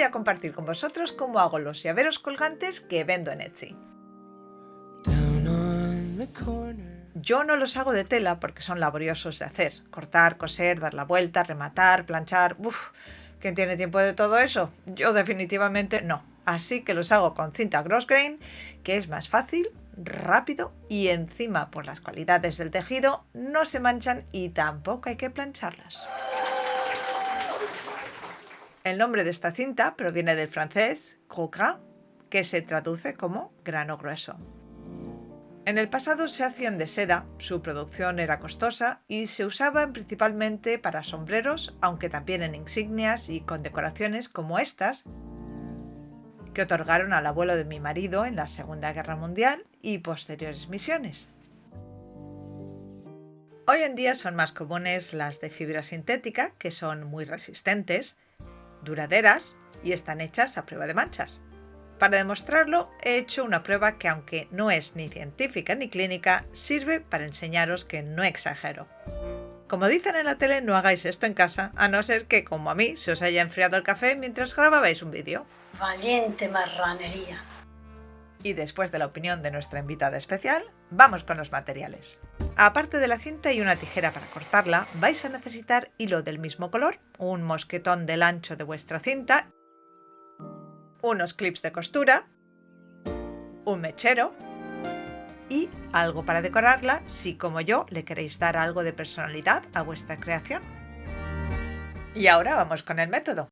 voy a compartir con vosotros cómo hago los llaveros colgantes que vendo en Etsy. Yo no los hago de tela porque son laboriosos de hacer. Cortar, coser, dar la vuelta, rematar, planchar... ¿Quién tiene tiempo de todo eso? Yo definitivamente no. Así que los hago con cinta Grosgrain, que es más fácil, rápido y encima por las cualidades del tejido no se manchan y tampoco hay que plancharlas. El nombre de esta cinta proviene del francés gros grain, que se traduce como grano grueso. En el pasado se hacían de seda, su producción era costosa y se usaban principalmente para sombreros, aunque también en insignias y condecoraciones como estas, que otorgaron al abuelo de mi marido en la Segunda Guerra Mundial y posteriores misiones. Hoy en día son más comunes las de fibra sintética, que son muy resistentes, duraderas y están hechas a prueba de manchas. Para demostrarlo, he hecho una prueba que, aunque no es ni científica ni clínica, sirve para enseñaros que no exagero. Como dicen en la tele, no hagáis esto en casa, a no ser que, como a mí, se os haya enfriado el café mientras grababais un vídeo. Valiente marranería. Y después de la opinión de nuestra invitada especial, vamos con los materiales. Aparte de la cinta y una tijera para cortarla, vais a necesitar hilo del mismo color, un mosquetón del ancho de vuestra cinta, unos clips de costura, un mechero y algo para decorarla si, como yo, le queréis dar algo de personalidad a vuestra creación. Y ahora vamos con el método.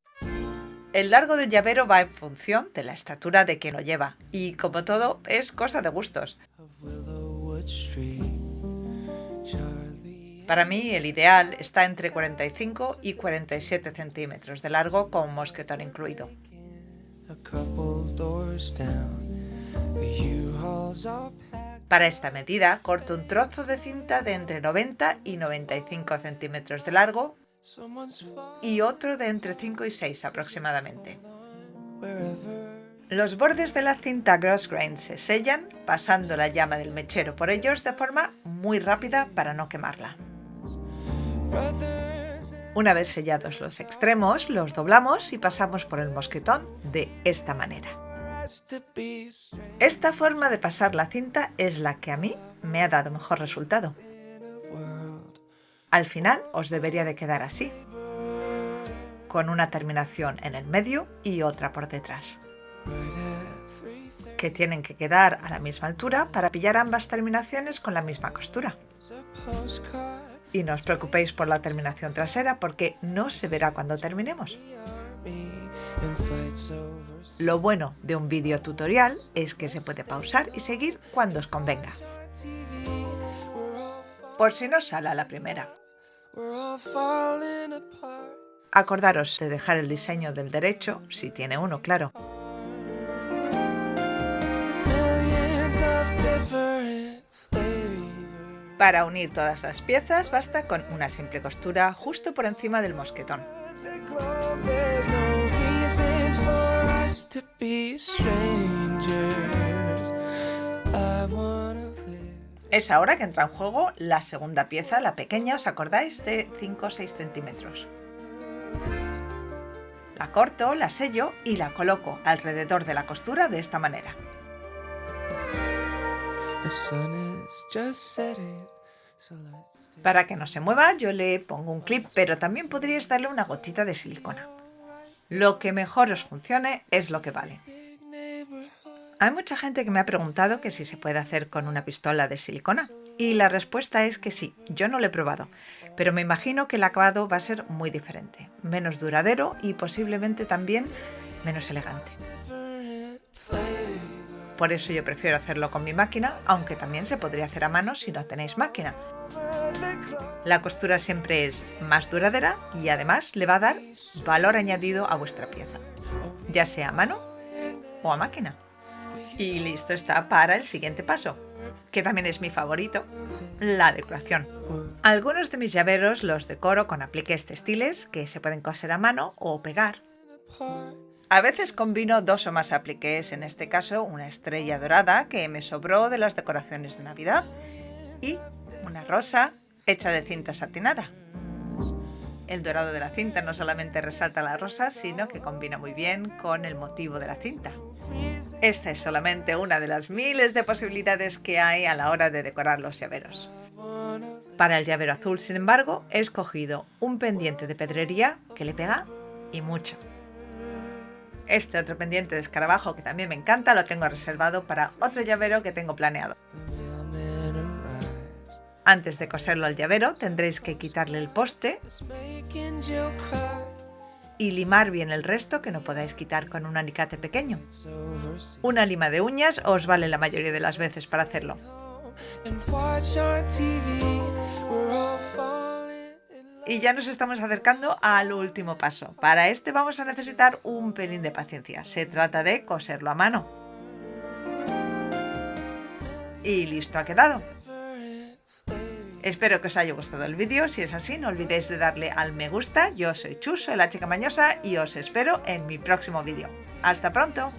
El largo del llavero va en función de la estatura de quien lo lleva y, como todo, es cosa de gustos. Para mí el ideal está entre 45 y 47 centímetros de largo con mosquetón incluido. Para esta medida corto un trozo de cinta de entre 90 y 95 centímetros de largo y otro de entre 5 y 6 aproximadamente. Los bordes de la cinta Grosgrain se sellan pasando la llama del mechero por ellos de forma muy rápida para no quemarla. Una vez sellados los extremos, los doblamos y pasamos por el mosquetón de esta manera. Esta forma de pasar la cinta es la que a mí me ha dado mejor resultado. Al final os debería de quedar así, con una terminación en el medio y otra por detrás, que tienen que quedar a la misma altura para pillar ambas terminaciones con la misma costura. Y no os preocupéis por la terminación trasera porque no se verá cuando terminemos. Lo bueno de un vídeo tutorial es que se puede pausar y seguir cuando os convenga. Por si no sale a la primera. Acordaros de dejar el diseño del derecho, si tiene uno, claro. Para unir todas las piezas basta con una simple costura justo por encima del mosquetón. Es ahora que entra en juego la segunda pieza, la pequeña, ¿os acordáis? De 5 o 6 centímetros. La corto, la sello y la coloco alrededor de la costura de esta manera. Para que no se mueva, yo le pongo un clip, pero también podríais darle una gotita de silicona. Lo que mejor os funcione es lo que vale. Hay mucha gente que me ha preguntado que si se puede hacer con una pistola de silicona. Y la respuesta es que sí, yo no lo he probado, pero me imagino que el acabado va a ser muy diferente, menos duradero y posiblemente también menos elegante. Por eso yo prefiero hacerlo con mi máquina, aunque también se podría hacer a mano si no tenéis máquina. La costura siempre es más duradera y además le va a dar valor añadido a vuestra pieza, ya sea a mano o a máquina. Y listo está para el siguiente paso, que también es mi favorito, la decoración. Algunos de mis llaveros los decoro con apliques textiles que se pueden coser a mano o pegar. A veces combino 2 o más apliques, en este caso una estrella dorada que me sobró de las decoraciones de Navidad y una rosa hecha de cinta satinada. El dorado de la cinta no solamente resalta la rosa, sino que combina muy bien con el motivo de la cinta. Esta es solamente una de las miles de posibilidades que hay a la hora de decorar los llaveros. Para el llavero azul, sin embargo, he escogido un pendiente de pedrería que le pega y mucho. Este otro pendiente de escarabajo que también me encanta lo tengo reservado para otro llavero que tengo planeado. Antes de coserlo al llavero tendréis que quitarle el poste y limar bien el resto que no podáis quitar con un alicate pequeño. Una lima de uñas os vale la mayoría de las veces para hacerlo. Y ya nos estamos acercando al último paso. Para este vamos a necesitar un pelín de paciencia. Se trata de coserlo a mano. Y listo ha quedado. Espero que os haya gustado el vídeo. Si es así, no olvidéis de darle al me gusta. Yo soy Chus, soy la chica mañosa y os espero en mi próximo vídeo. ¡Hasta pronto!